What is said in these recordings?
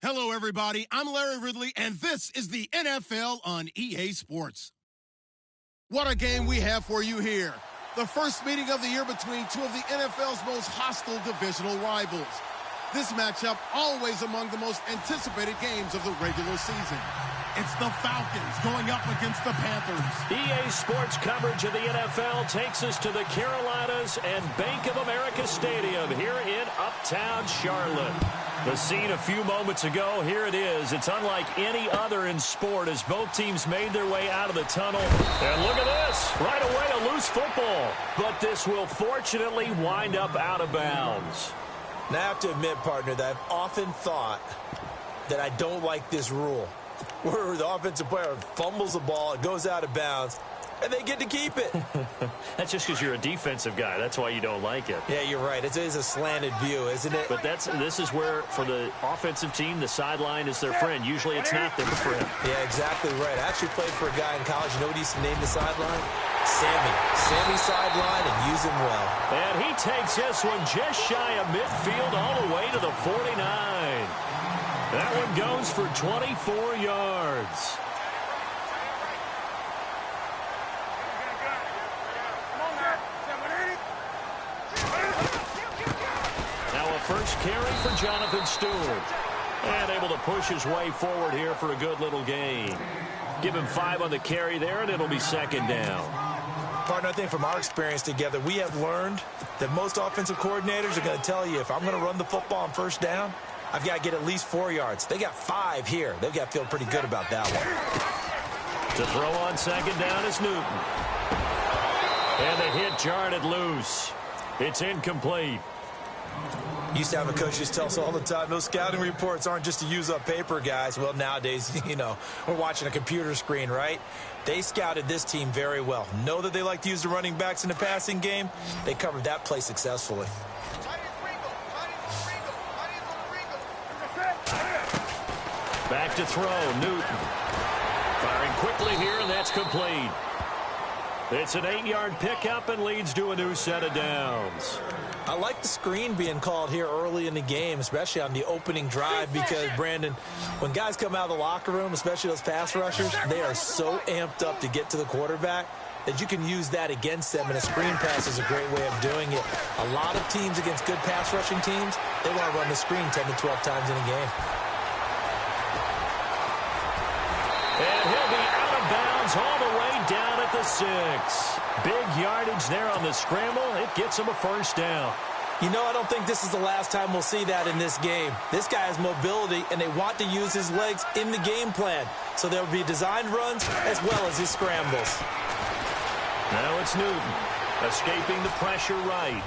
Hello, everybody. I'm Larry Ridley, and this is the NFL on EA Sports. What a game we have for you here. The first meeting of the year between two of the NFL's most hostile divisional rivals. This matchup always among the most anticipated games of the regular season. It's the Falcons going up against the Panthers. EA Sports coverage of the NFL takes us to the Carolinas and Bank of America Stadium here in Uptown Charlotte. The scene a few moments ago, here it is. It's unlike any other in sport as both teams made their way out of the tunnel. And look at this. Right away, a loose football. But this will fortunately wind up out of bounds. Now, I have to admit, partner, that I've often thought that I don't like this rule, where the offensive player fumbles the ball, it goes out of bounds, and they get to keep it. That's just because you're a defensive guy. That's why you don't like it. Yeah, you're right. It is a slanted view, isn't it? But this is where, for the offensive team, the sideline is their friend. Usually it's not their friend. Yeah, exactly right. I actually played for a guy in college. You know what he used to name the sideline? Sammy. Sammy sideline, and use him well. And he takes this one just shy of midfield all the way to the 49. That one goes for 24 yards. Now a first carry for Jonathan Stewart. And able to push his way forward here for a good little gain. Give him 5 on the carry there, and it'll be second down. Partner, I think from our experience together, we have learned that most offensive coordinators are going to tell you, if I'm going to run the football on first down, I've got to get at least 4 yards. They got 5 here. They've got to feel pretty good about that one. To throw on second down is Newton. And the hit jarred it loose. It's incomplete. Used to have a coach just tell us all the time, those scouting reports aren't just to use up paper, guys. Well, nowadays, you know, we're watching a computer screen, right? They scouted this team very well. Know that they like to use the running backs in the passing game. They covered that play successfully. Back to throw, Newton. Firing quickly here, and that's complete. It's an 8-yard pickup and leads to a new set of downs. I like the screen being called here early in the game, especially on the opening drive, because, Brandon, when guys come out of the locker room, especially those pass rushers, they are so amped up to get to the quarterback that you can use that against them, and a screen pass is a great way of doing it. A lot of teams against good pass rushing teams, they want to run the screen 10 to 12 times in a game. And he'll be out of bounds all the way down at the 6. Big yardage there on the scramble. It gets him a first down. You know, I don't think this is the last time we'll see that in this game. This guy has mobility, and they want to use his legs in the game plan. So there will be designed runs as well as his scrambles. Now it's Newton, escaping the pressure right.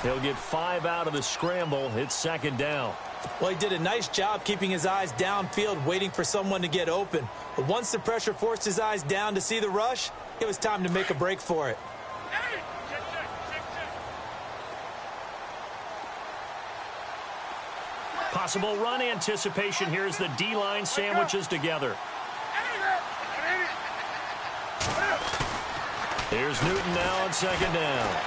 He'll get 5 out of the scramble. It's second down. Well, he did a nice job keeping his eyes downfield, waiting for someone to get open. But once the pressure forced his eyes down to see the rush, it was time to make a break for it. Possible run anticipation here as the D-line sandwiches together. Here's Newton now on second down.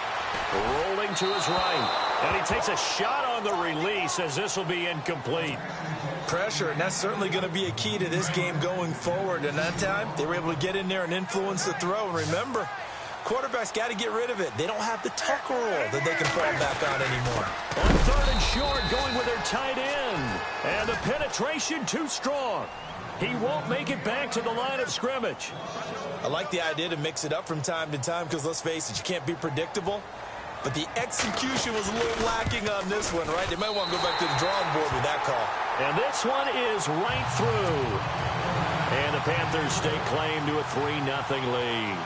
Rolling to his right. And he takes a shot on the release as this will be incomplete. Pressure, and that's certainly going to be a key to this game going forward. And that time, they were able to get in there and influence the throw. And remember, quarterbacks got to get rid of it. They don't have the tuck rule that they can fall back on anymore. On third and short, going with their tight end. And the penetration too strong. He won't make it back to the line of scrimmage. I like the idea to mix it up from time to time because, let's face it, you can't be predictable. But the execution was a little lacking on this one, right? They might want to go back to the drawing board with that call. And this one is right through. And the Panthers stake claim to a 3-0 lead.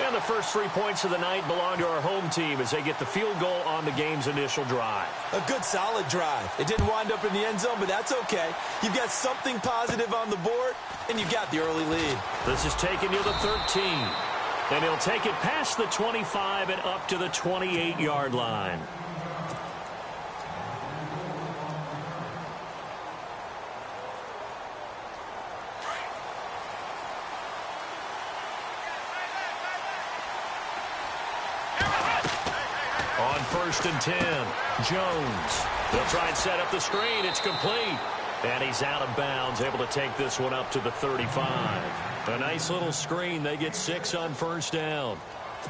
And the first 3 points of the night belong to our home team as they get the field goal on the game's initial drive. A good, solid drive. It didn't wind up in the end zone, but that's okay. You've got something positive on the board, and you've got the early lead. This is taking you to the 13. And he'll take it past the 25 and up to the 28-yard line. On 1st and 10, Jones They'll try and set up the screen. It's complete. And he's out of bounds, able to take this one up to the 35. A nice little screen. They get 6 on first down.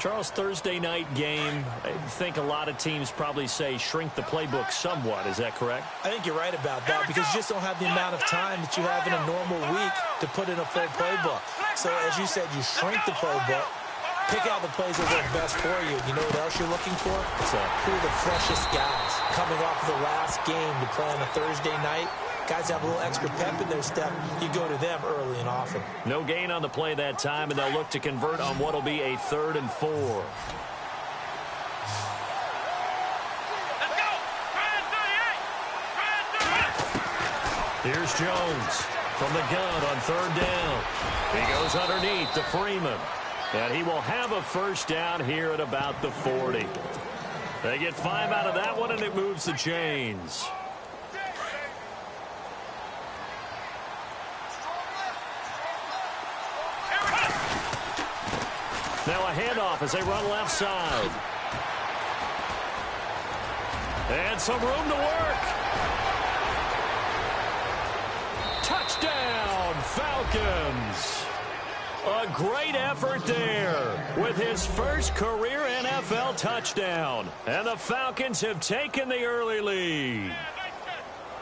Charles, Thursday night game, I think a lot of teams probably say shrink the playbook somewhat. Is that correct? I think you're right about that because you just don't have the amount of time that you have in a normal week to put in a full playbook. So, as you said, you shrink the playbook, pick out the plays that work best for you. You know what else you're looking for? It's who are the freshest guys coming off of the last game to play on a Thursday night. Guys have a little extra pep in their step. You go to them early and often. No gain on the play that time, and they'll look to convert on what will be a 3rd and 4. Here's Jones from the gun on 3rd down. He goes underneath to Freeman. And he will have a first down here at about the 40. They get 5 out of that one, and it moves the chains. Now a handoff as they run left side. And some room to work. Touchdown, Falcons. A great effort there with his first career NFL touchdown. And the Falcons have taken the early lead.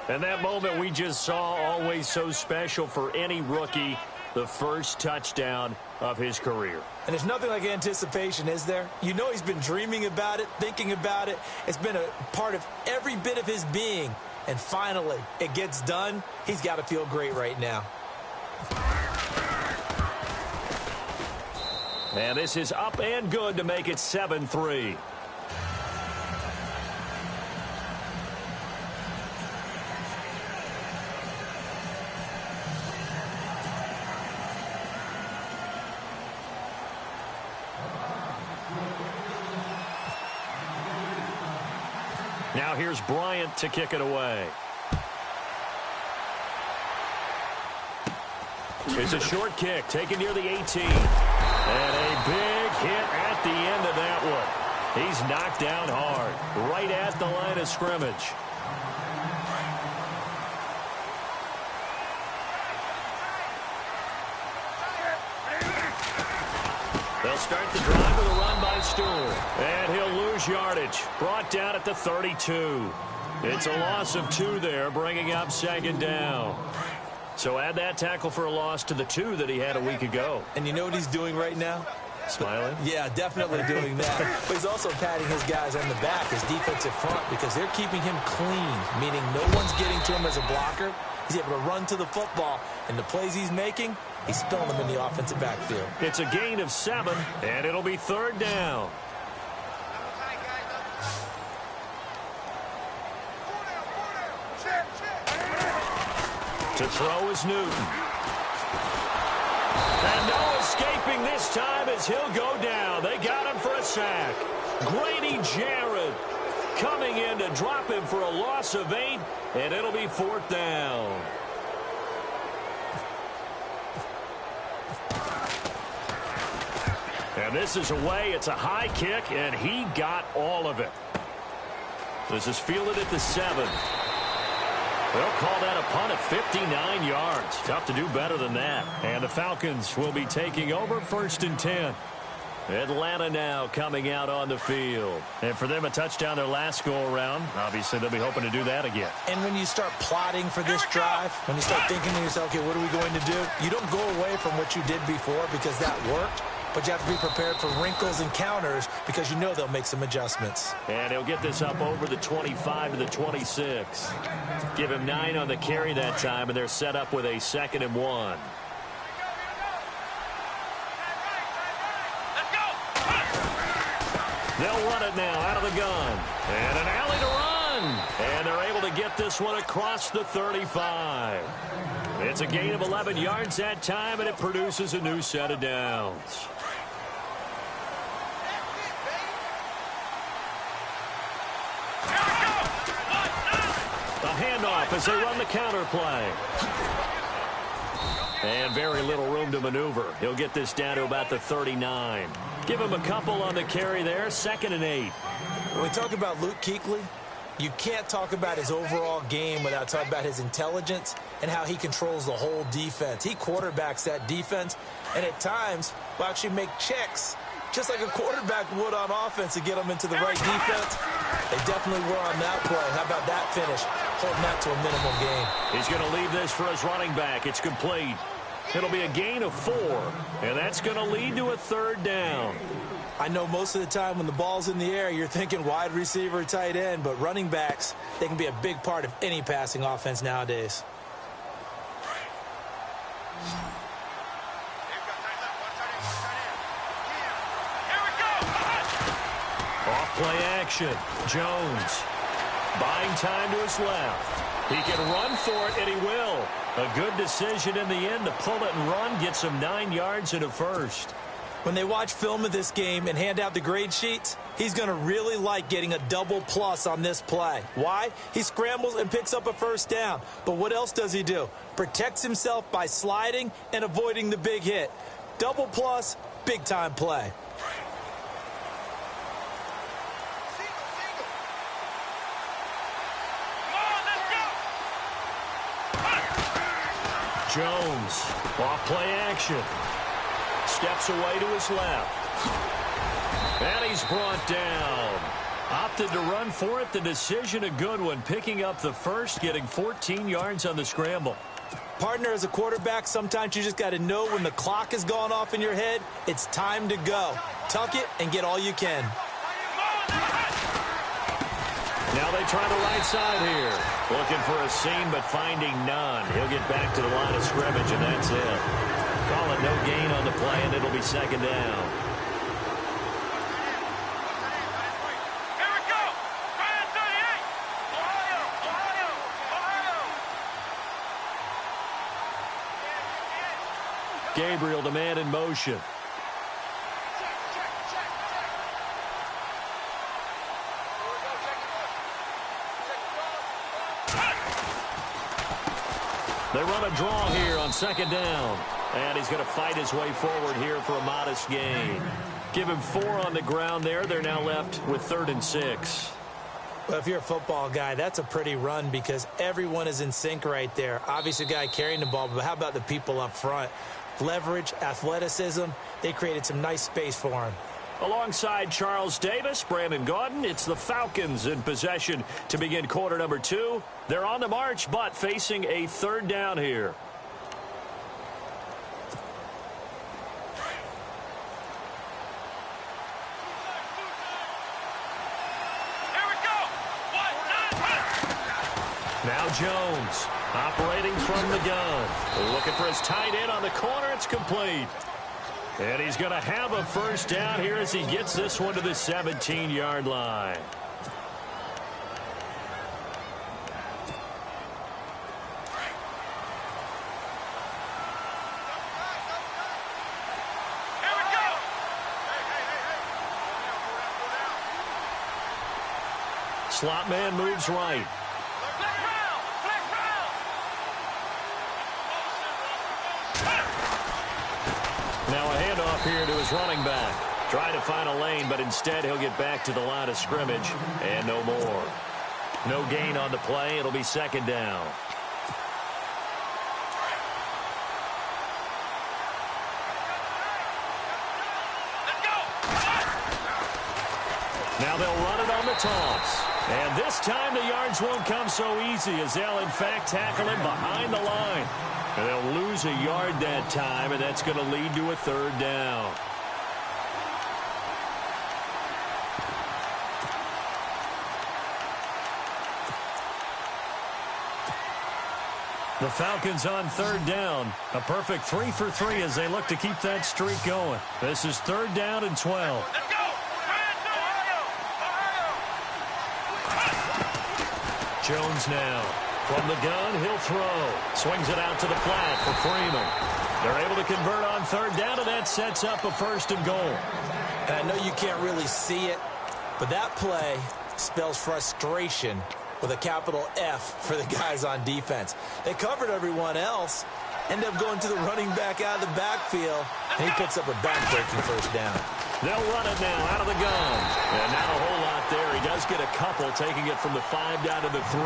And that moment we just saw, always so special for any rookie, the first touchdown of his career. And there's nothing like anticipation, is there? You know he's been dreaming about it, thinking about it. It's been a part of every bit of his being. And finally, it gets done. He's got to feel great right now. And this is up and good to make it 7-3. Now here's Bryant to kick it away. It's a short kick taken near the 18. And a big hit at the end of that one. He's knocked down hard, right at the line of scrimmage. They'll start the drive with a run by Stewart. And he'll lose yardage. Brought down at the 32. It's a loss of 2 there, bringing up 2nd down. So add that tackle for a loss to the 2 that he had a week ago. And you know what he's doing right now? Smiling? Yeah, definitely doing that. But he's also patting his guys on the back, his defensive front, because they're keeping him clean, meaning no one's getting to him as a blocker. He's able to run to the football, and the plays he's making, he's spilling them in the offensive backfield. It's a gain of 7, and it'll be 3rd down. To throw is Newton. And no escaping this time as he'll go down. They got him for a sack. Grady Jarrett coming in to drop him for a loss of 8, and it'll be 4th down. And this is away. It's a high kick, and he got all of it. This is fielded at the 7. They'll call that a punt of 59 yards. Tough to do better than that. And the Falcons will be taking over 1st and 10. Atlanta now coming out on the field. And for them, a touchdown their last go-around. Obviously, they'll be hoping to do that again. And when you start plotting for this drive, when you start thinking to yourself, okay, what are we going to do? You don't go away from what you did before because that worked. But you have to be prepared for wrinkles and counters because you know they'll make some adjustments. And he'll get this up over the 25 to the 26. Give him 9 on the carry that time, and they're set up with a 2nd and 1. They'll run it now out of the gun. And an alley to run. And they're able to get this one across the 35. It's a gain of 11 yards that time, and it produces a new set of downs. A handoff as they run the counter play. And very little room to maneuver. He'll get this down to about the 39. Give him a couple on the carry there. 2nd and 8. When we talk about Luke Kuechly, You can't talk about his overall game without talking about his intelligence and how he controls the whole defense. He quarterbacks that defense, and at times will actually make checks, just like a quarterback would on offense, to get them into the right defense. They definitely were on that play. How about that finish? Holding that to a minimal gain. He's going to leave this for his running back. It's complete. It'll be a gain of 4, and that's going to lead to a third down. I know most of the time when the ball's in the air, you're thinking wide receiver, tight end, but running backs, they can be a big part of any passing offense nowadays. Off play action. Jones buying time to his left. He can run for it, and he will. A good decision in the end to pull it and run, get some 9 yards and a first. When they watch film of this game and hand out the grade sheets, he's going to really like getting a double plus on this play. Why? He scrambles and picks up a first down. But what else does he do? Protects himself by sliding and avoiding the big hit. Double plus, big-time play. Jones, off play action. Steps away to his left. And he's brought down. Opted to run for it. The decision a good one. Picking up the first, getting 14 yards on the scramble. Partner, as a quarterback, sometimes you just got to know when the clock has gone off in your head, it's time to go. Tuck it and get all you can. Now they try the right side here. Looking for a seam, but finding none. He'll get back to the line of scrimmage, and that's it. Call it no gain on the play, and it'll be second down. Here we go. Ryan 38. Ohio. Gabriel, the man in motion. They run a draw here on second down. And he's going to fight his way forward here for a modest gain. Give him 4 on the ground there. They're now left with 3rd and 6. Well, if you're a football guy, that's a pretty run because everyone is in sync right there. Obviously, the guy carrying the ball, but how about the people up front? Leverage, athleticism, they created some nice space for him. Alongside Charles Davis, Brandon Gaudin, it's the Falcons in possession to begin quarter number 2. They're on the march, but facing a 3rd down here. Now Jones operating from the gun. Looking for his tight end on the corner. It's complete. And he's going to have a first down here as he gets this one to the 17-yard line. Here we go. Slot man moves right. Now a handoff here to his running back. Trying to find a lane, but instead he'll get back to the line of scrimmage. And no more. No gain on the play. It'll be second down. Now they'll run it on the toss. And this time the yards won't come so easy as they'll in fact tackle him behind the line. And they'll lose a yard that time, and that's going to lead to a 3rd down. The Falcons on 3rd down. A perfect 3 for 3 as they look to keep that streak going. This is 3rd down and 12. Let's go. Jones now. From the gun, he'll throw. Swings it out to the flat for Freeman. They're able to convert on 3rd down, and that sets up a 1st and goal. And I know you can't really see it, but that play spells frustration with a capital F for the guys on defense. They covered everyone else, end up going to the running back out of the backfield, and he picks up a back-breaking 1st down. They'll run it now out of the gun. And now a whole lot shot there. He does get a couple, taking it from the 5 down to the 3.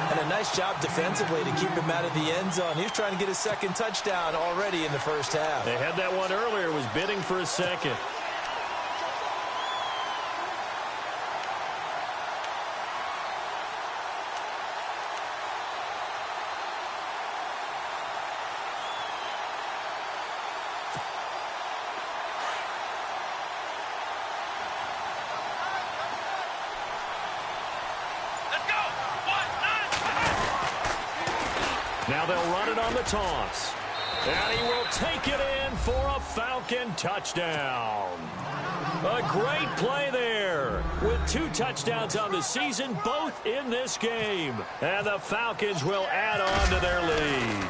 And a nice job defensively to keep him out of the end zone. He was trying to get his second touchdown already in the first half. They had that one earlier, was bidding for a second. Now they'll run it on the toss. And he will take it in for a Falcon touchdown. A great play there with 2 touchdowns on the season, both in this game. And the Falcons will add on to their lead.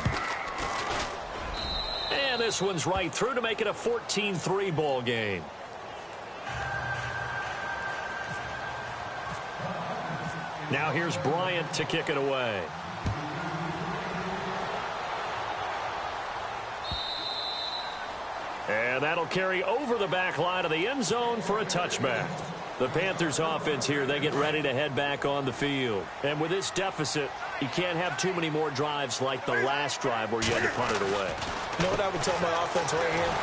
And this one's right through to make it a 14-3 ball game. Now here's Bryant to kick it away. And that'll carry over the back line of the end zone for a touchback. The Panthers offense here, they get ready to head back on the field. And with this deficit, you can't have too many more drives like the last drive where you had to punt it away. You know what I would tell my offense right here?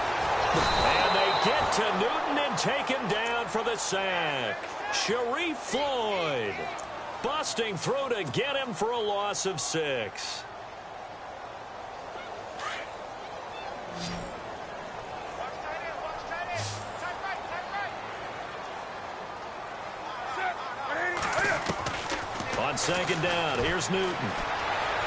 And they get to Newton and take him down for the sack. Sharif Floyd busting through to get him for a loss of 6. On second down, here's Newton.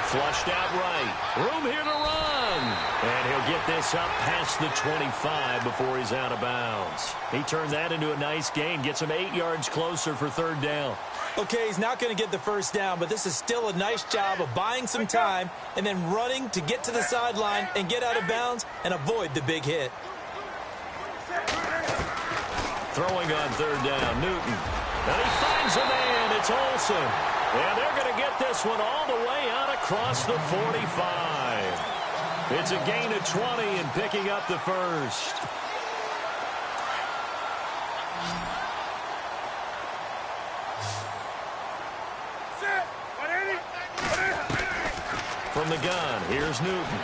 Flushed out right. Room here to run. And he'll get this up past the 25 before he's out of bounds. He turned that into a nice gain. Gets him 8 yards closer for 3rd down. Okay, he's not going to get the first down, but this is still a nice job of buying some time and then running to get to the sideline and get out of bounds and avoid the big hit. Throwing on 3rd down, Newton. And he finds a man. It's Olsen. And they're going to get this one all the way out across the 45. It's a gain of 20 and picking up the first. From the gun, here's Newton.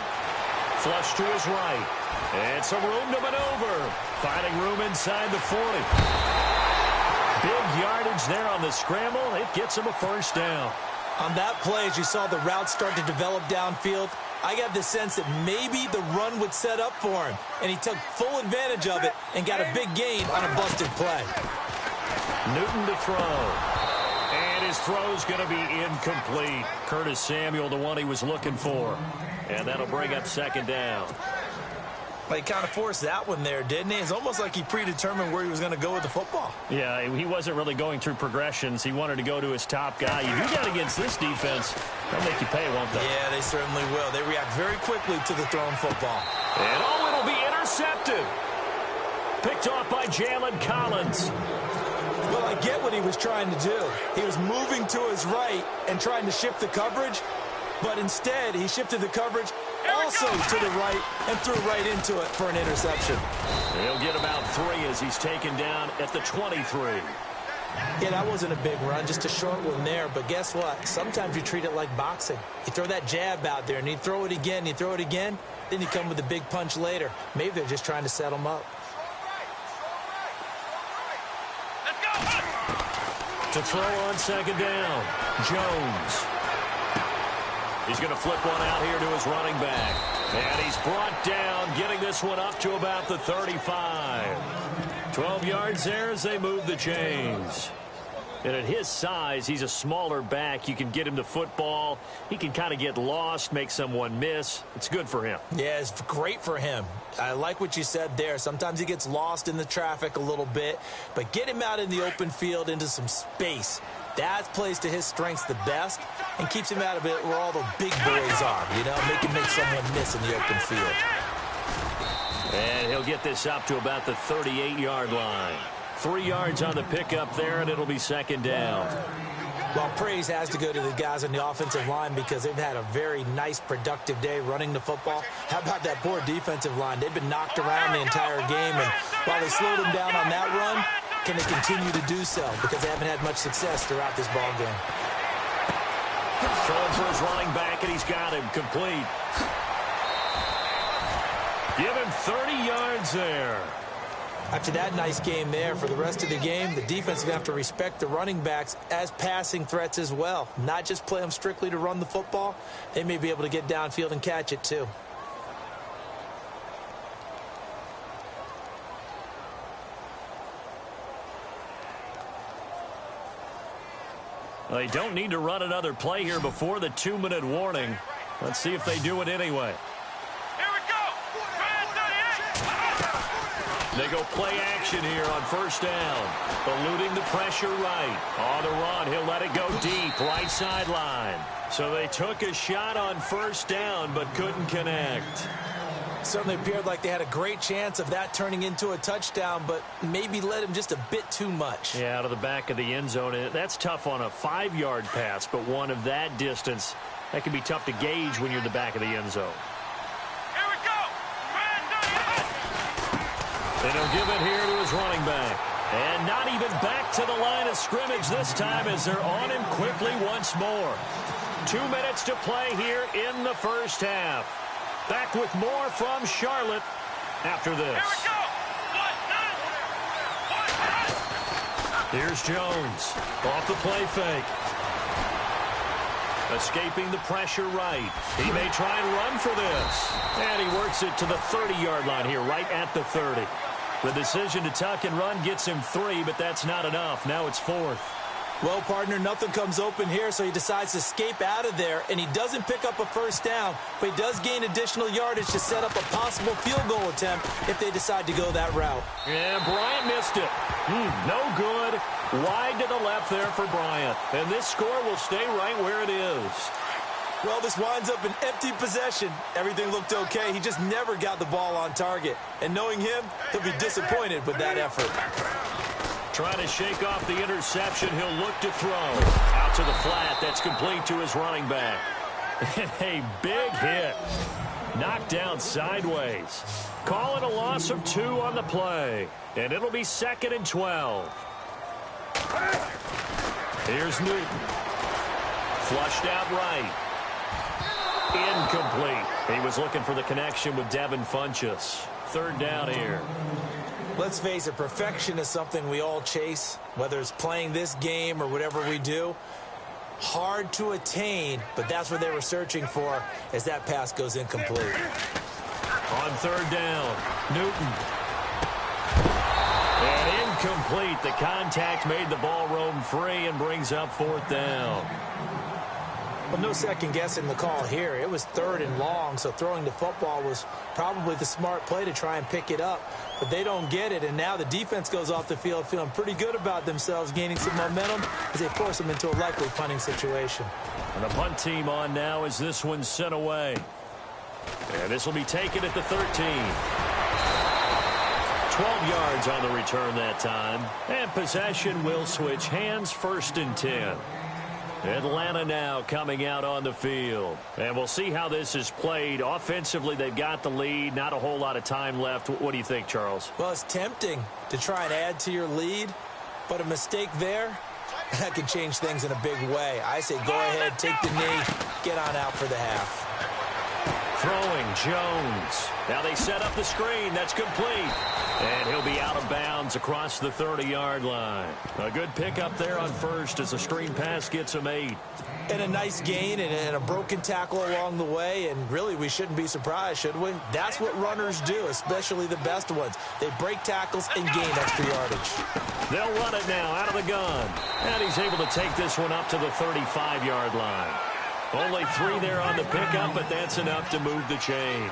Flush to his right. And some room to maneuver. Finding room inside the 40. Big yardage there on the scramble. It gets him a first down. On that play, as you saw the route start to develop downfield, I got the sense that maybe the run would set up for him. And he took full advantage of it and got a big gain on a busted play. Newton to throw. And his throw's going to be incomplete. Curtis Samuel, the one he was looking for. And that'll bring up 2nd down. Well, he kind of forced that one there, didn't he? It's almost like he predetermined where he was going to go with the football. Yeah, he wasn't really going through progressions. He wanted to go to his top guy. You do that against this defense, they'll make you pay, won't they? Yeah, they certainly will. They react very quickly to the thrown football. And it'll be intercepted. Picked off by Jalen Collins. Well, I get what he was trying to do. He was moving to his right and trying to shift the coverage, but instead he shifted the coverage also to the right and threw right into it for an interception. He'll get about 3 as he's taken down at the 23. Yeah, that wasn't a big run, just a short one there. But guess what? Sometimes you treat it like boxing. You throw that jab out there, and you throw it again, then you come with a big punch later. Maybe they're just trying to set him up. To throw on 2nd down, Jones. He's going to flip one out here to his running back. And he's brought down, getting this one up to about the 35. 12 yards there as they move the chains. And at his size, he's a smaller back. You can get him to football. He can kind of get lost, make someone miss. It's good for him. Yeah, it's great for him. I like what you said there. Sometimes he gets lost in the traffic a little bit. But get him out in the open field into some space. That plays to his strengths the best and keeps him out of it where all the big boys are. You know, make someone miss in the open field. And he'll get this up to about the 38-yard line. 3 yards on the pickup there, and it'll be 2nd down. Well, praise has to go to the guys on the offensive line because they've had a very nice, productive day running the football. How about that poor defensive line? They've been knocked around the entire game, and while they slowed them down on that run, can they continue to do so? Because they haven't had much success throughout this ball game. Throwing for his running back, and he's got him complete. Give him 30 yards there. After that nice game there, for the rest of the game, the defense is going to have to respect the running backs as passing threats as well. Not just play them strictly to run the football. They may be able to get downfield and catch it too. They don't need to run another play here before the 2-minute warning. Let's see if they do it anyway. Here we go. They go play action here on first down. Eluding the pressure right. On the run, he'll let it go deep, right sideline. So they took a shot on first down, but couldn't connect. Certainly appeared like they had a great chance of that turning into a touchdown, but maybe led him just a bit too much. Yeah, out of the back of the end zone. That's tough on a 5-yard pass, but one of that distance, that can be tough to gauge when you're in the back of the end zone. Here we go. And he'll give it here to his running back. And not even back to the line of scrimmage this time as they're on him quickly once more. 2 minutes to play here in the first half. Back with more from Charlotte after this. Here we go. Here's Jones off the play fake. Escaping the pressure right. He may try and run for this. And he works it to the 30-yard line here, right at the 30. The decision to tuck and run gets him 3, but that's not enough. Now it's 4th. Well, partner, nothing comes open here, so he decides to escape out of there, and he doesn't pick up a first down, but he does gain additional yardage to set up a possible field goal attempt if they decide to go that route. And Bryant missed it. No good. Wide to the left there for Bryant. And this score will stay right where it is. Well, this winds up an empty possession. Everything looked okay. He just never got the ball on target. And knowing him, he'll be disappointed with that effort. Trying to shake off the interception. He'll look to throw. Out to the flat. That's complete to his running back. And a big hit. Knocked down sideways. Call it a loss of 2 on the play. And it'll be 2nd and 12. Here's Newton. Flushed out right. Incomplete. He was looking for the connection with Devin Funchess. 3rd down here. Let's face it, perfection is something we all chase, whether it's playing this game or whatever we do. Hard to attain, but that's what they were searching for as that pass goes incomplete. On 3rd down, Newton. And incomplete. The contact made the ball roam free and brings up 4th down. Well, no second guessing the call here. It was 3rd and long, so throwing the football was probably the smart play to try and pick it up. But they don't get it, and now the defense goes off the field feeling pretty good about themselves, gaining some momentum as they force them into a likely punting situation. And the punt team on now as this one's sent away. And this will be taken at the 13. 12 yards on the return that time. And possession will switch hands, 1st and 10. Atlanta now coming out on the field. And we'll see how this is played. Offensively, they've got the lead. Not a whole lot of time left. What do you think, Charles? Well, it's tempting to try and add to your lead, but a mistake there, that can change things in a big way. I say go ahead, take the knee, get on out for the half. Throwing, Jones. Now they set up the screen. That's complete. And he'll be out of bounds across the 30-yard line. A good pickup there on first as the screen pass gets him 8. And a nice gain and a broken tackle along the way, and really we shouldn't be surprised, should we? That's what runners do, especially the best ones. They break tackles and gain extra yardage. They'll run it now out of the gun. And he's able to take this one up to the 35-yard line. Only 3 there on the pickup, but that's enough to move the chains.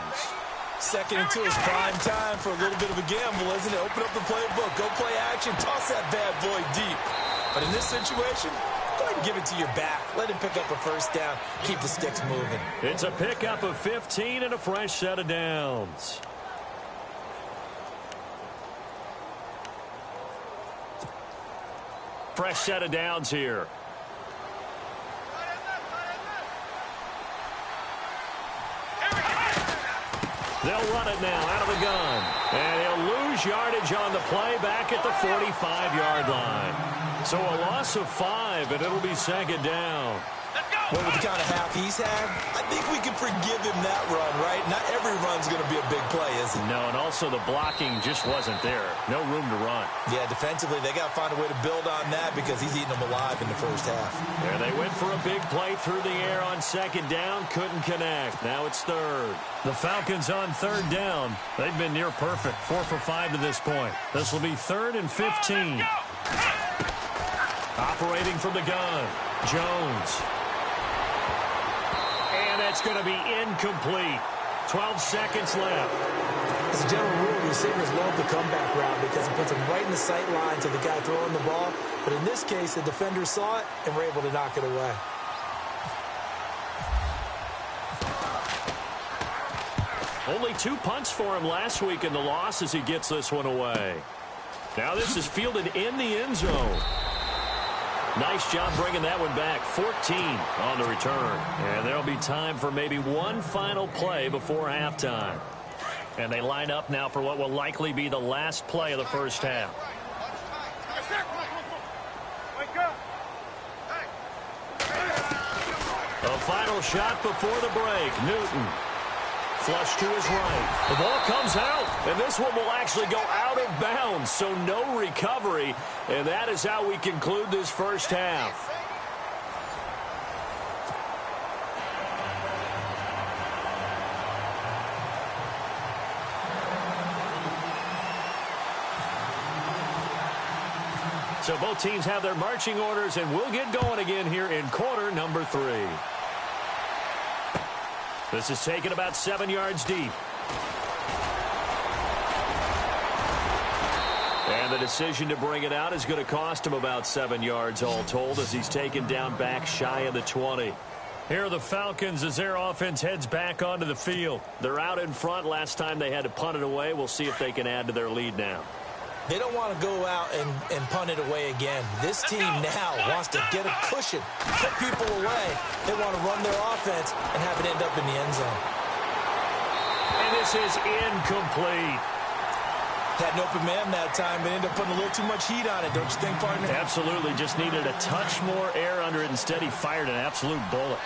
2nd and 2 is prime time for a little bit of a gamble, isn't it? Open up the playbook, go play action, toss that bad boy deep. But in this situation, go ahead and give it to your back. Let him pick up a first down, keep the sticks moving. It's a pickup of 15 and a fresh set of downs. Fresh set of downs here. They'll run it now out of the gun. And he'll lose lose yardage on the play back at the 45-yard line. So a loss of 5, and it'll be second down. Well, with the kind of half he's had, I think we can forgive him that run, right? Not every run's going to be a big play, is it? No, and also the blocking just wasn't there. No room to run. Yeah, defensively, they got to find a way to build on that because he's eating them alive in the first half. There they went for a big play through the air on second down. Couldn't connect. Now it's third. The Falcons on third down. They've been near perfect. 4 for 5 to this point. This will be 3rd and 15. Operating from the gun, Jones. And that's going to be incomplete. 12 seconds left. As a general rule, receivers love the comeback route because it puts them right in the sight lines of the guy throwing the ball. But in this case, the defender saw it and were able to knock it away. Only 2 punts for him last week in the loss as he gets this one away. Now this is fielded in the end zone. Nice job bringing that one back. 14 on the return. And there'll be time for maybe one final play before halftime. And they line up now for what will likely be the last play of the first half. A final shot before the break. Newton. Flush to his right. The ball comes out, and this one will actually go out of bounds, so no recovery. And that is how we conclude this first half. So both teams have their marching orders, and we'll get going again here in quarter number 3. This is taken about 7 yards deep. And the decision to bring it out is going to cost him about 7 yards all told as he's taken down back shy of the 20. Here are the Falcons as their offense heads back onto the field. They're out in front. Last time they had to punt it away. We'll see if they can add to their lead now. They don't want to go out and punt it away again. This team now wants to get a cushion, put people away. They want to run their offense and have it end up in the end zone. And this is incomplete. Had an open man that time, but ended up putting a little too much heat on it, don't you think, partner? Absolutely. Just needed a touch more air under it. Instead, he fired an absolute bullet.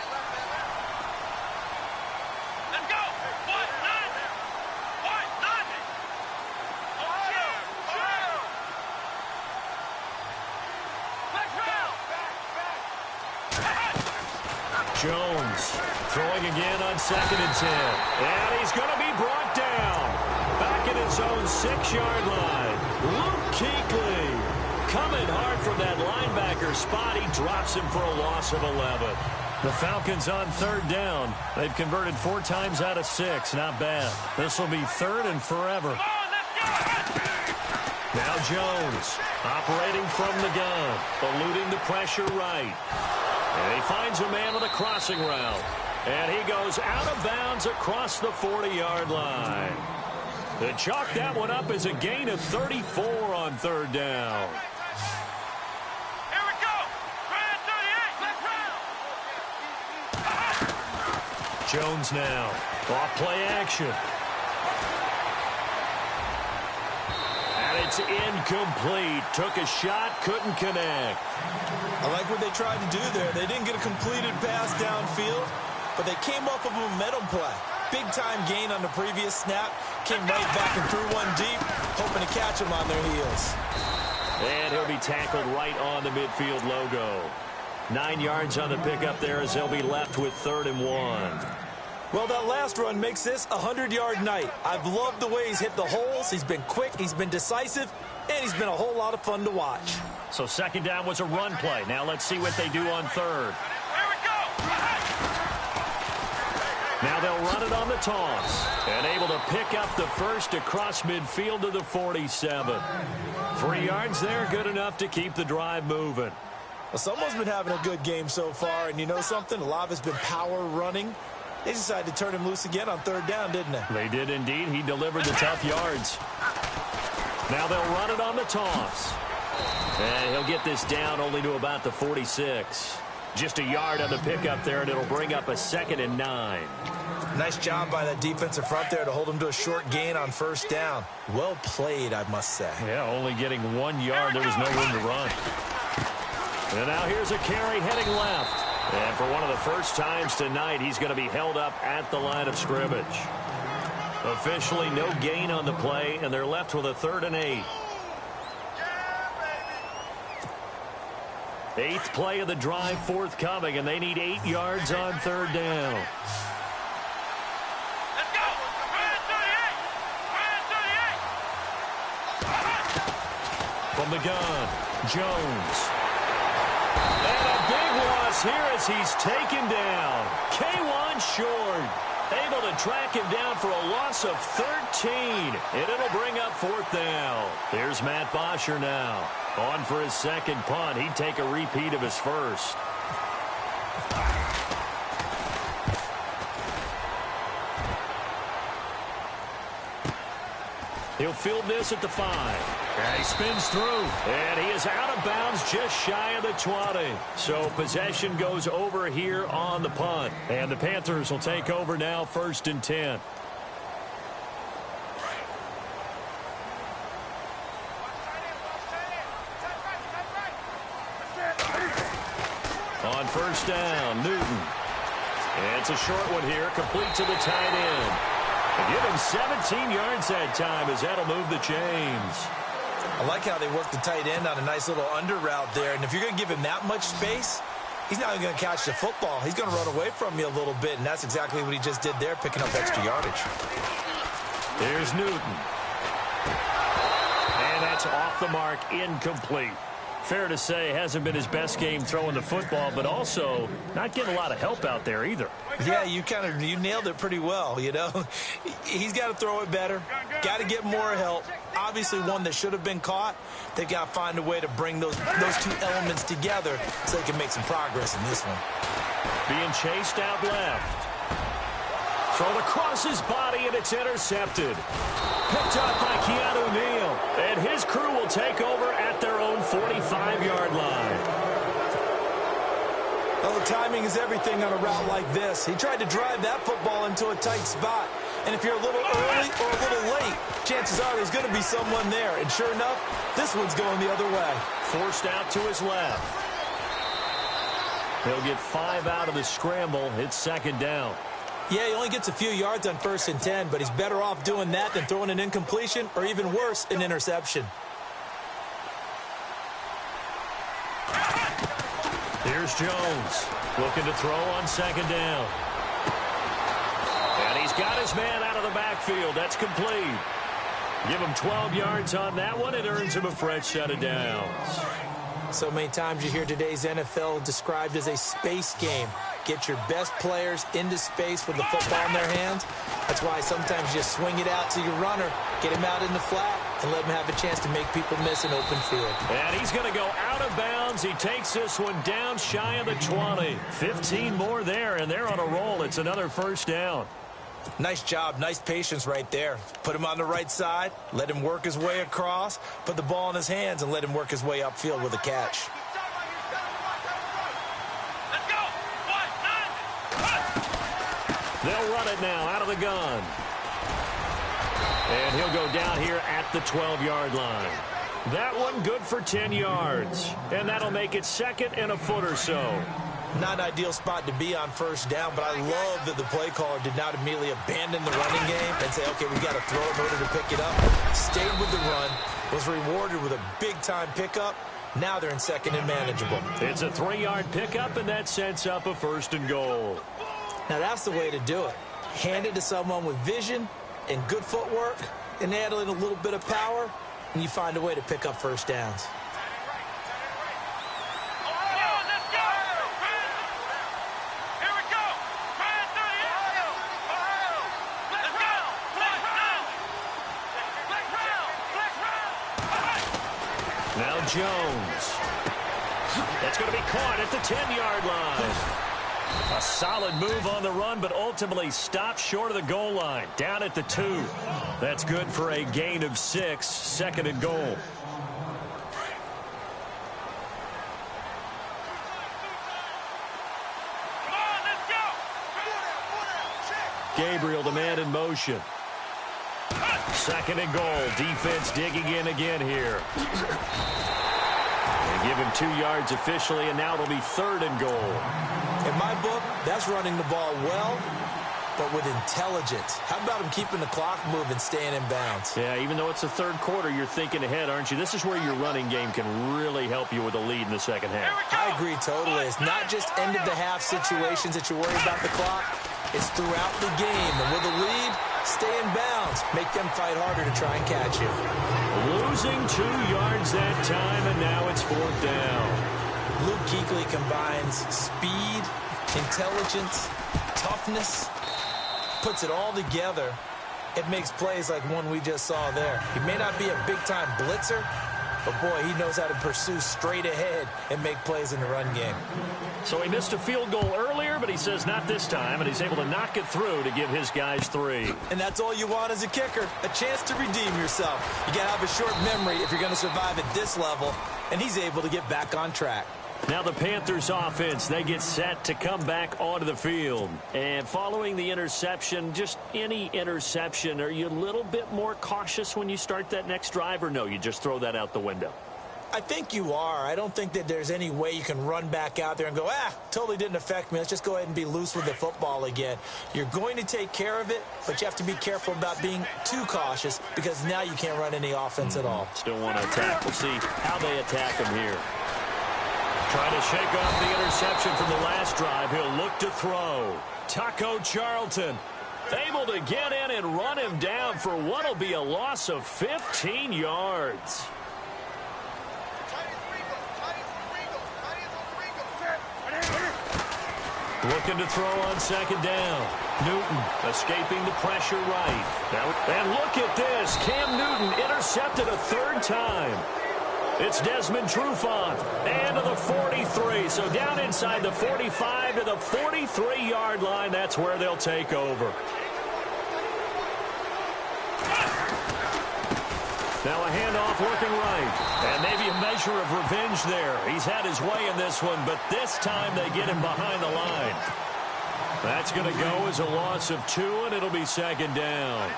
Jones throwing again on 2nd and 10. And he's going to be brought down. Back at his own 6-yard line. Luke Kuechly coming hard from that linebacker spot. He drops him for a loss of 11. The Falcons on 3rd down. They've converted 4 times out of 6. Not bad. This will be 3rd and forever. Now Jones operating from the gun. Eluding the pressure right. And he finds a man with a crossing route. And he goes out of bounds across the 40-yard line. They chalk that one up as a gain of 34 on 3rd down. Here we go. 38. Let's round. Jones now. Off play action. And it's incomplete. Took a shot, couldn't connect. I like what they tried to do there. They didn't get a completed pass downfield, but they came off of a momentum play. Big-time gain on the previous snap. Came right back and threw one deep, hoping to catch them on their heels. And he'll be tackled right on the midfield logo. 9 yards on the pickup there as they'll be left with 3rd and 1. Well, that last run makes this a 100-yard night. I've loved the way he's hit the holes. He's been quick, he's been decisive, and he's been a whole lot of fun to watch. So 2nd down was a run play. Now let's see what they do on 3rd. Here we go. Now they'll run it on the toss. And able to pick up the first across midfield to the 47. 3 yards there, good enough to keep the drive moving. Well, someone's been having a good game so far, and you know something? A lot of it's been power running. They decided to turn him loose again on 3rd down, didn't they? They did indeed. He delivered the tough yards. Now they'll run it on the toss. And he'll get this down only to about the 46. Just a yard on the pickup there, and it'll bring up a 2nd and 9. Nice job by that defensive front there to hold him to a short gain on first down. Well played, I must say. Yeah, only getting 1 yard. There was no room to run. And now here's a carry heading left. And for one of the first times tonight, he's going to be held up at the line of scrimmage. Officially no gain on the play, and they're left with a 3rd and 8. 8th play of the drive forthcoming, and they need 8 yards on 3rd down. Let's go! Ryan 38! From the gun, Jones. And a big loss here as he's taken down. K1 short. Able to track him down for a loss of 13. And it'll bring up 4th down. Here's Matt Bosher now. On for his 2nd punt. He'd take a repeat of his first. He'll field this at the 5. And he spins through. And he is out of bounds just shy of the 20. So possession goes over here on the punt. And the Panthers will take over now, 1st and 10. On first down, Newton. And it's a short one here, complete to the tight end. Give him 17 yards that time as that'll move the chains. I like how they work the tight end on a nice little under route there. And if you're going to give him that much space, he's not going to catch the football. He's going to run away from you a little bit, and that's exactly what he just did there, picking up extra yardage. There's Newton. And that's off the mark, incomplete. Fair to say, hasn't been his best game throwing the football, but also not getting a lot of help out there either. Yeah, you nailed it pretty well, you know. He's got to throw it better, got to get more help. Obviously one that should have been caught. They got to find a way to bring those two elements together so they can make some progress in this one. Being chased out left. Thrown across his body, and it's intercepted. Picked up by Keanu Neal. And his crew will take over at their own 45-yard line. Well, the timing is everything on a route like this. He tried to drive that football into a tight spot. And if you're a little early or a little late, chances are there's going to be someone there. And sure enough, this one's going the other way. Forced out to his left. He'll get 5 out of the scramble. It's 2nd down. Yeah, he only gets a few yards on 1st and 10, but he's better off doing that than throwing an incompletion or even worse, an interception. Here's Jones looking to throw on 2nd down. And he's got his man out of the backfield. That's complete. Give him 12 yards on that one. It earns him a fresh set of downs. So many times you hear today's NFL described as a space game. Get your best players into space with the football in their hands. That's why sometimes you swing it out to your runner, get him out in the flat, and let him have a chance to make people miss an open field. And he's going to go out of bounds. He takes this one down shy of the 20. 15 more there, and they're on a roll. It's another 1st down. Nice job, nice patience right there. Put him on the right side, let him work his way across, put the ball in his hands, and let him work his way upfield with a catch. They'll run it now out of the gun. And he'll go down here at the 12-yard line. That one good for 10 yards. And that'll make it 2nd and a foot or so. Not an ideal spot to be on 1st down, but I love that the play caller did not immediately abandon the running game and say, okay, we've got to throw in order to pick it up. Stayed with the run, was rewarded with a big-time pickup. Now they're in 2nd and manageable. It's a 3-yard pickup, and that sets up a 1st and goal. Now that's the way to do it. Hand it to someone with vision and good footwork, and add in a little bit of power, and you find a way to pick up 1st downs. Now Jones. That's going to be caught at the 10-yard line. A solid move on the run, but ultimately stopped short of the goal line. Down at the 2. That's good for a gain of 6. 2nd and goal. Gabriel, the man in motion. Second and goal. Defense digging in again here. They give him 2 yards officially, and now it'll be third and goal. In my book, that's running the ball well, but with intelligence. How about him keeping the clock moving, staying in bounds? Yeah, even though it's the third quarter, you're thinking ahead, aren't you? This is where your running game can really help you with a lead in the second half. I agree totally. It's not just end-of-the-half situations that you worry about the clock. It's throughout the game. And with a lead, stay in bounds. Make them fight harder to try and catch you. Losing 2 yards that time, and now it's fourth down. Luke Kuechly combines speed, intelligence, toughness, puts it all together. It makes plays like one we just saw there. He may not be a big-time blitzer, but, boy, he knows how to pursue straight ahead and make plays in the run game. So he missed a field goal earlier, but he says not this time, and he's able to knock it through to give his guys 3. And that's all you want as a kicker, a chance to redeem yourself. You got to have a short memory if you're going to survive at this level, and he's able to get back on track. Now the Panthers offense, they get set to come back onto the field. And following the interception, just any interception, are you a little bit more cautious when you start that next drive, or no, you just throw that out the window? I think you are. I don't think that there's any way you can run back out there and go, totally didn't affect me. Let's just go ahead and be loose with the football again. You're going to take care of it, but you have to be careful about being too cautious because now you can't run any offense at all. Still want to attack. We'll see how they attack him here. Trying to shake off the interception from the last drive. He'll look to throw. Taco Charlton able to get in and run him down for what will be a loss of 15 yards. Looking to throw on second down. Newton escaping the pressure right. And look at this. Cam Newton intercepted a third time. It's Desmond Trufant, and to the 43. So down inside the 45 to the 43-yard line. That's where they'll take over. Now a handoff working right. And maybe a measure of revenge there. He's had his way in this one, but this time they get him behind the line. That's going to go as a loss of 2, and it'll be second down.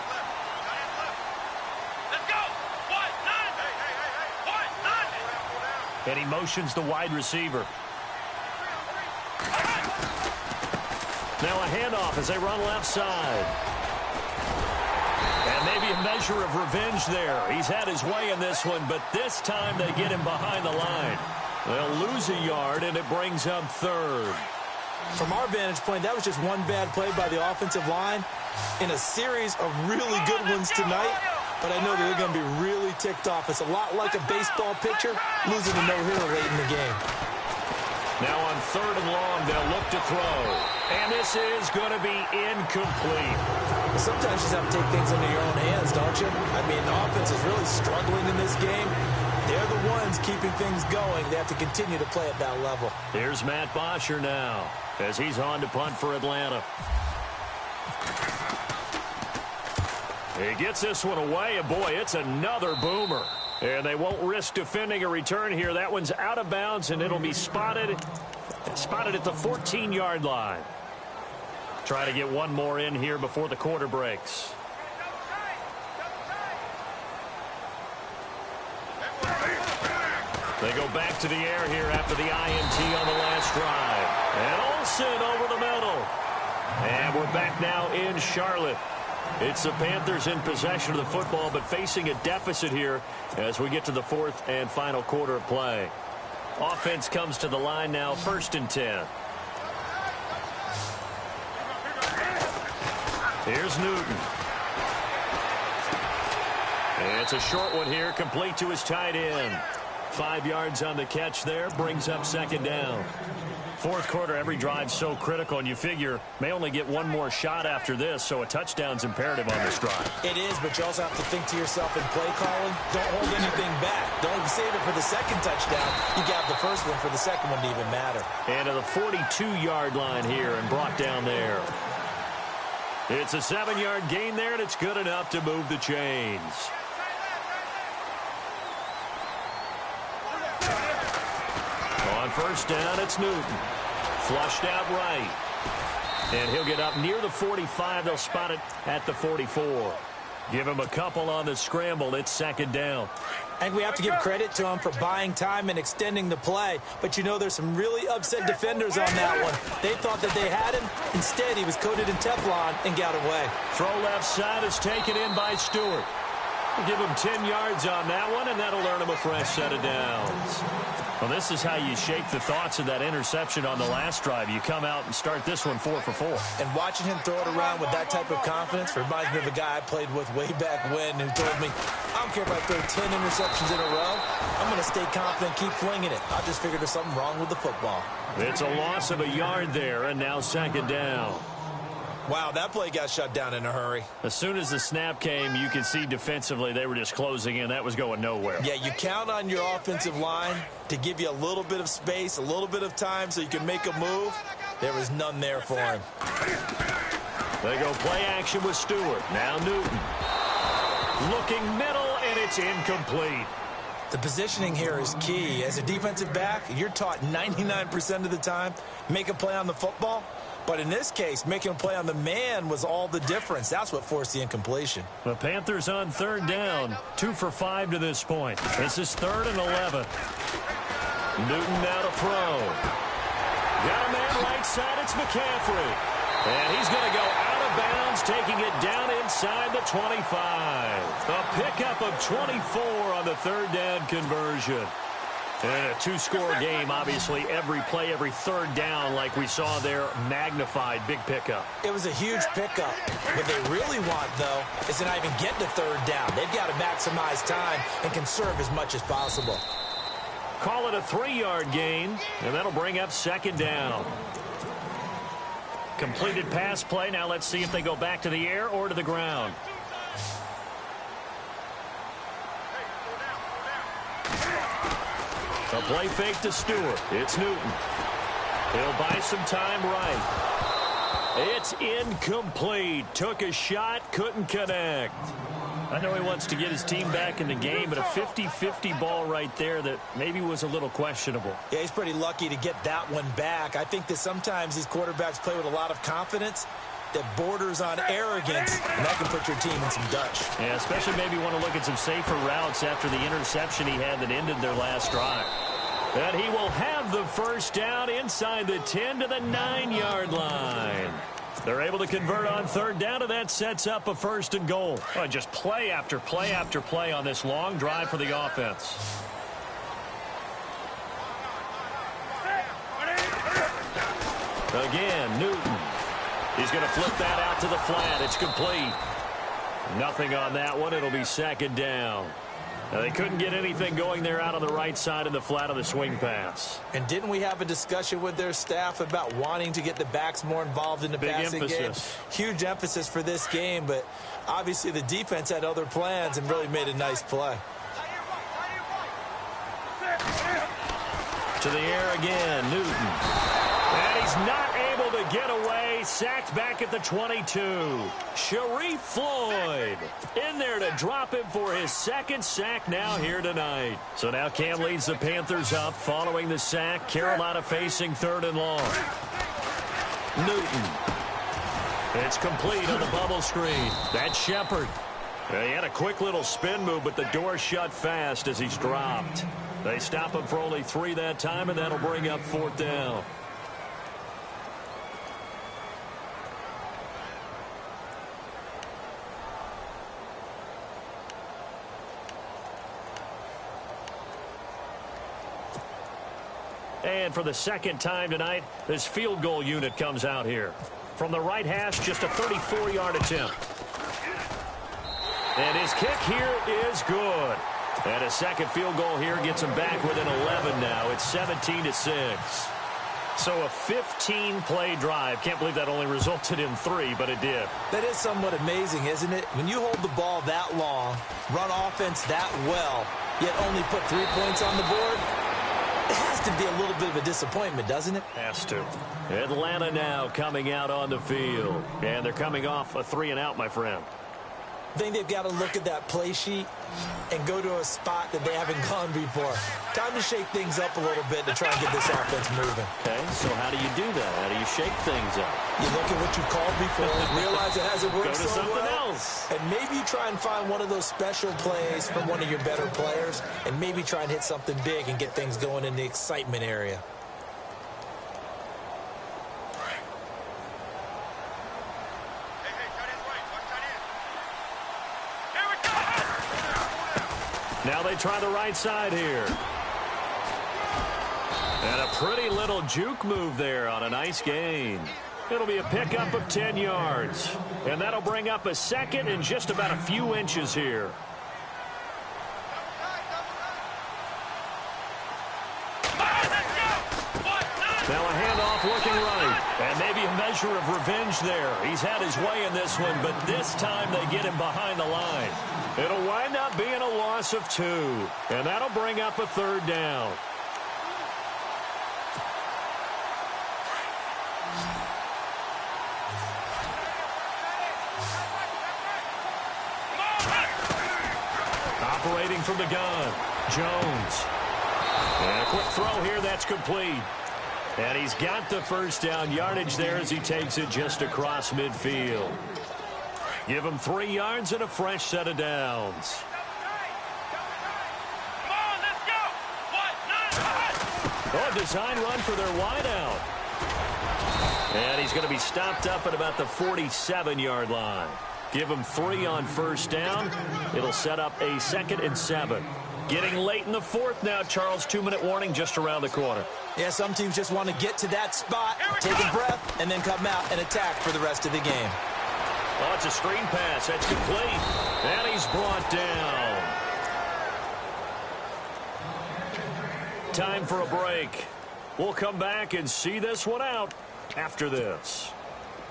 And he motions the wide receiver. Now a handoff as they run left side. And maybe a measure of revenge there. He's had his way in this one, but this time they get him behind the line. They'll lose a yard, and it brings up third. From our vantage point, that was just one bad play by the offensive line in a series of really good ones tonight. But I know that they're going to be really ticked off. It's a lot like a baseball pitcher losing a no-hitter late in the game. Now on third and long, they'll look to throw. And this is going to be incomplete. Sometimes you just have to take things into your own hands, don't you? I mean, the offense is really struggling in this game. They're the ones keeping things going. They have to continue to play at that level. Here's Matt Bosher now as he's on to punt for Atlanta. He gets this one away, and boy, it's another boomer. And they won't risk defending a return here. That one's out of bounds, and it'll be spotted at the 14-yard line. Try to get one more in here before the quarter breaks. They go back to the air here after the INT on the last drive. And Olsen over the middle. And we're back now in Charlotte. It's the Panthers in possession of the football, but facing a deficit here as we get to the fourth and final quarter of play. Offense comes to the line now, 1st and 10. Here's Newton. And it's a short one here, complete to his tight end. 5 yards on the catch there, brings up second down. Fourth quarter, every drive's so critical, and you figure may only get one more shot after this, so a touchdown's imperative on this drive. It is, but you also have to think to yourself in play calling, don't hold anything back. Don't save it for the second touchdown. You got the first one for the second one to even matter. And to the 42-yard line here and brought down there. It's a 7-yard gain there, and it's good enough to move the chains. On first down, it's Newton. Flushed out right. And he'll get up near the 45. They'll spot it at the 44. Give him a couple on the scramble. It's second down. I think we have to give credit to him for buying time and extending the play. But, you know, there's some really upset defenders on that one. They thought that they had him. Instead, he was coated in Teflon and got away. Throw left side is taken in by Stewart. We'll give him 10 yards on that one, and that'll earn him a fresh set of downs. Well, this is how you shake the thoughts of that interception on the last drive. You come out and start this one 4 for 4. And watching him throw it around with that type of confidence reminds me of a guy I played with way back when who told me, I don't care if I throw 10 interceptions in a row. I'm going to stay confident, keep flinging it. I just figured there's something wrong with the football. It's a loss of a yard there, and now second down. Wow, that play got shut down in a hurry. As soon as the snap came, you could see defensively they were just closing in. That was going nowhere. Yeah, you count on your offensive line to give you a little bit of space, a little bit of time so you can make a move. There was none there for him. They go play action with Stewart. Now Newton. Looking middle, and it's incomplete. The positioning here is key. As a defensive back, you're taught 99% of the time, make a play on the football. But in this case, making a play on the man was all the difference. That's what forced the incompletion. The Panthers on third down. 2 for 5 to this point. This is 3rd and 11. Newton now to throw. Got a man right side. It's McCaffrey. And he's going to go out of bounds, taking it down inside the 25. A pickup of 24 on the third down conversion. And a two-score game, obviously, every play, every third down, like we saw there, magnified, big pickup. It was a huge pickup. What they really want, though, is to not even get to third down. They've got to maximize time and conserve as much as possible. Call it a 3-yard gain, and that'll bring up second down. Completed pass play. Now let's see if they go back to the air or to the ground. A play fake to Stewart. It's Newton. He'll buy some time right. It's incomplete. Took a shot, couldn't connect. I know he wants to get his team back in the game, but a 50-50 ball right there that maybe was a little questionable. Yeah, he's pretty lucky to get that one back. I think that sometimes these quarterbacks play with a lot of confidence that borders on arrogance, and that can put your team in some Dutch. Yeah, especially maybe want to look at some safer routes after the interception he had that ended their last drive. And he will have the first down inside the 10 to the 9-yard line. They're able to convert on third down, and that sets up a 1st and goal. Oh, just play after play after play on this long drive for the offense. Again, Newton. He's going to flip that out to the flat. It's complete. Nothing on that one. It'll be second down. Now, they couldn't get anything going there out on the right side of the flat of the swing pass. And didn't we have a discussion with their staff about wanting to get the backs more involved in the passing game? Huge emphasis for this game, but obviously the defense had other plans and really made a nice play. To the air again, Newton. And he's not able to get away. Sacked back at the 22. Sharif Floyd in there to drop him for his 2nd sack now here tonight. So now Cam leads the Panthers up following the sack. Carolina facing 3rd and long. Newton. It's complete on the bubble screen. That's Shepard. He had a quick little spin move, but the door shut fast as he's dropped. They stop him for only 3 that time, and that'll bring up 4th down. And for the 2nd time tonight, this field goal unit comes out here. From the right hash, just a 34-yard attempt. And his kick here is good. And a 2nd field goal here gets him back within 11 now. It's 17-6. So a 15-play drive. Can't believe that only resulted in 3, but it did. That is somewhat amazing, isn't it? When you hold the ball that long, run offense that well, yet only put 3 points on the board, it has to be a little bit of a disappointment, doesn't it? Has to. Atlanta now coming out on the field. And they're coming off a 3-and-out, my friend. I think they've got to look at that play sheet and go to a spot that they haven't gone before. Time to shake things up a little bit to try and get this offense moving. Okay, so how do you do that? How do you shake things up? You look at what you called before, realize it hasn't worked Go to so something well, else. and maybe try and find one of those special plays from one of your better players, and maybe try and hit something big and get things going in the excitement area. Now they try the right side here. And a pretty little juke move there on a nice gain. It'll be a pickup of 10 yards. And that'll bring up a second and just about a few inches here. Now a handoff looking right. And maybe a measure of revenge there. He's had his way in this one, but this time they get him behind the line. It'll wind up being a loss of 2. And that'll bring up a third down. Operating from the gun, Jones. And a quick throw here, that's complete. And he's got the first down yardage there as he takes it just across midfield. Give him 3 yards and a fresh set of downs. Oh, a design run for their wideout. And he's going to be stopped up at about the 47-yard line. Give him 3 on first down. It'll set up a 2nd and 7. Getting late in the fourth now, Charles. 2-minute warning just around the corner. Yeah, some teams just want to get to that spot, take a breath, and then come out and attack for the rest of the game. Oh, it's a screen pass. That's complete. And he's brought down. Time for a break. We'll come back and see this one out after this.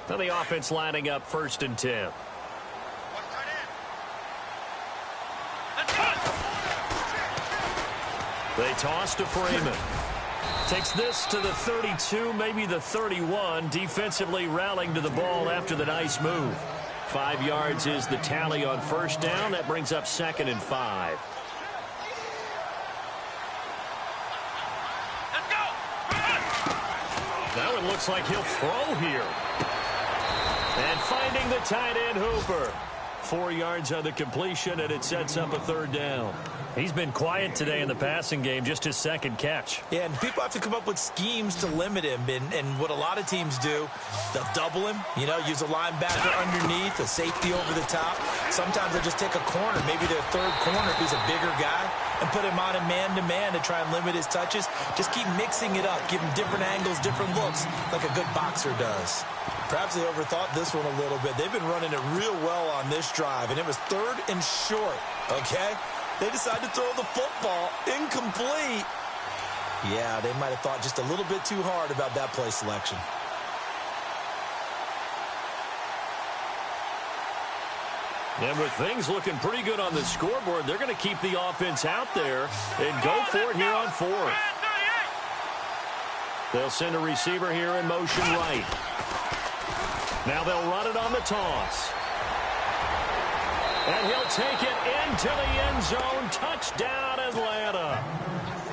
Now the offense lining up 1st and 10. They toss to Freeman. Takes this to the 32, maybe the 31. Defensively rallying to the ball after the nice move. 5 yards is the tally on first down. That brings up 2nd and 5. That one looks like he'll throw here. And finding the tight end Hooper. 4 yards on the completion, and it sets up a 3rd down. He's been quiet today in the passing game, just his 2nd catch. Yeah, and people have to come up with schemes to limit him. And what a lot of teams do, they'll double him, use a linebacker underneath, a safety over the top. Sometimes they'll just take a corner, maybe their 3rd corner if he's a bigger guy, and put him on a man-to-man to try and limit his touches. Just keep mixing it up, give him different angles, different looks, like a good boxer does. Perhaps they overthought this one a little bit. They've been running it real well on this drive, and it was 3rd and short, okay? They decided to throw the football incomplete. Yeah, they might have thought just a little bit too hard about that play selection. And with things looking pretty good on the scoreboard, they're going to keep the offense out there and go for it here on 4th. They'll send a receiver here in motion right. Now they'll run it on the toss. And he'll take it into the end zone. Touchdown, Atlanta.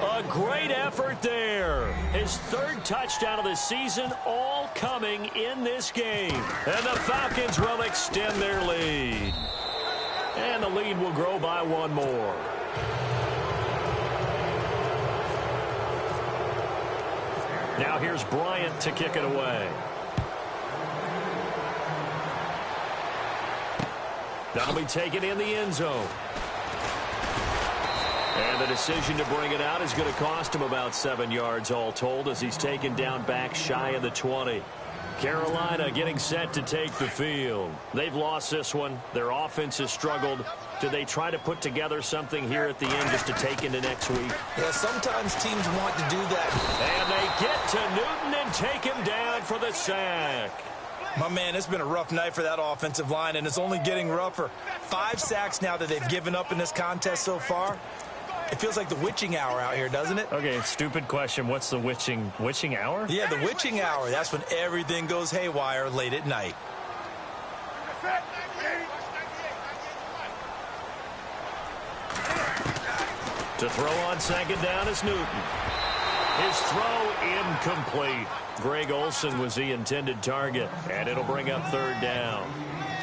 A great effort there. His 3rd touchdown of the season, all coming in this game. And the Falcons will extend their lead. And the lead will grow by 1 more. Now here's Bryant to kick it away. That'll be taken in the end zone. And the decision to bring it out is going to cost him about 7 yards all told as he's taken down back shy of the 20. Carolina getting set to take the field. They've lost this one. Their offense has struggled. Do they try to put together something here at the end just to take into next week? Yeah, sometimes teams want to do that. And they get to Newton and take him down for the sack. My man, it's been a rough night for that offensive line, and it's only getting rougher. 5 sacks now that they've given up in this contest so far. It feels like the witching hour out here, doesn't it? Okay, stupid question. What's the witching hour? Yeah, the witching hour. That's when everything goes haywire late at night. To throw on second down is Newton. His throw incomplete. Greg Olsen was the intended target, and it'll bring up third down.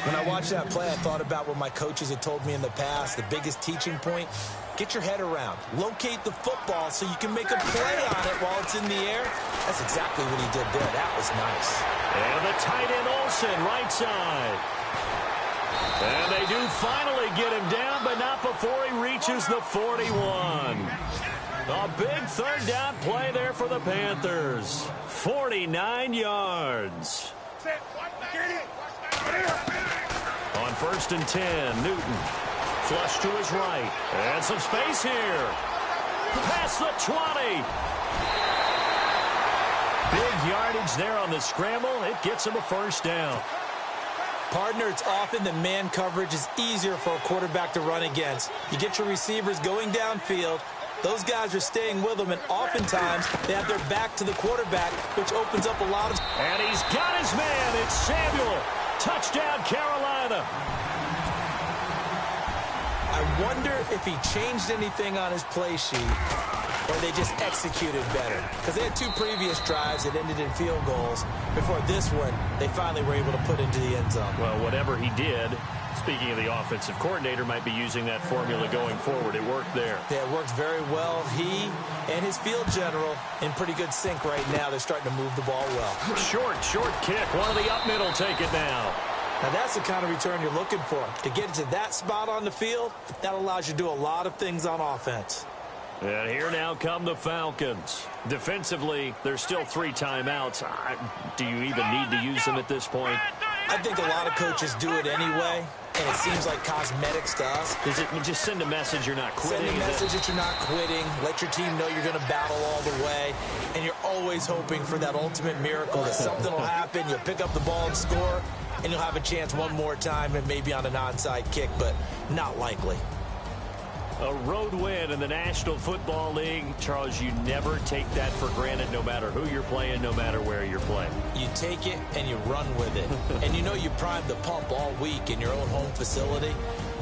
When I watched that play, I thought about what my coaches had told me in the past. The biggest teaching point, get your head around. Locate the football so you can make a play on it while it's in the air. That's exactly what he did there. That was nice. And the tight end Olsen, right side. And they do finally get him down, but not before he reaches the 41. A big third down play there for the Panthers. 49 yards. On 1st and 10, Newton. Flush to his right. And some space here. Past the 20. Big yardage there on the scramble. It gets him a first down. Partner, it's often that man coverage is easier for a quarterback to run against. You get your receivers going downfield. Those guys are staying with them, and oftentimes they have their back to the quarterback, which opens up a lot of... And he's got his man. It's Samuel. Touchdown, Carolina. I wonder if he changed anything on his play sheet or they just executed better. Because they had 2 previous drives that ended in field goals. Before this one, they finally were able to put into the end zone. Well, whatever he did, speaking of the offensive coordinator, might be using that formula going forward. It worked there. Yeah, it worked very well. He and his field general in pretty good sync right now. They're starting to move the ball well. Short kick. One of the up middle take it now. Now, that's the kind of return you're looking for. To get to that spot on the field, that allows you to do a lot of things on offense. And here now come the Falcons. Defensively, there's still 3 timeouts. Do you even need to use them at this point? I think a lot of coaches do it anyway, and it seems like cosmetics to us. Does it just send a message you're not quitting? Send a message that you're not quitting. Let your team know you're going to battle all the way. And you're always hoping for that ultimate miracle, that something will happen, you'll pick up the ball and score, and you'll have a chance one more time and maybe on an onside kick, but not likely. A road win in the National Football League. Charles, you never take that for granted no matter who you're playing, no matter where you're playing. You take it and you run with it. And you know you primed the pump all week in your own home facility.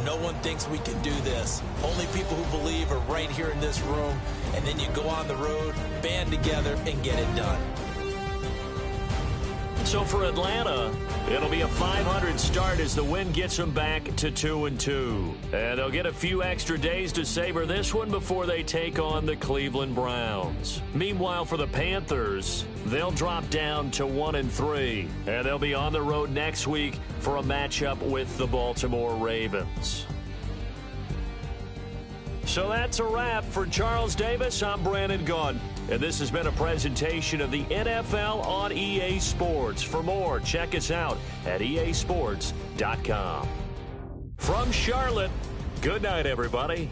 No one thinks we can do this. Only people who believe are right here in this room. And then you go on the road, band together, and get it done. So for Atlanta, it'll be a 500 start as the win gets them back to 2-2. And they'll get a few extra days to savor this one before they take on the Cleveland Browns. Meanwhile, for the Panthers, they'll drop down to 1-3. And they'll be on the road next week for a matchup with the Baltimore Ravens. So that's a wrap. For Charles Davis, I'm Brandon Gaudin. And this has been a presentation of the NFL on EA Sports. For more, check us out at easports.com. From Charlotte, good night, everybody.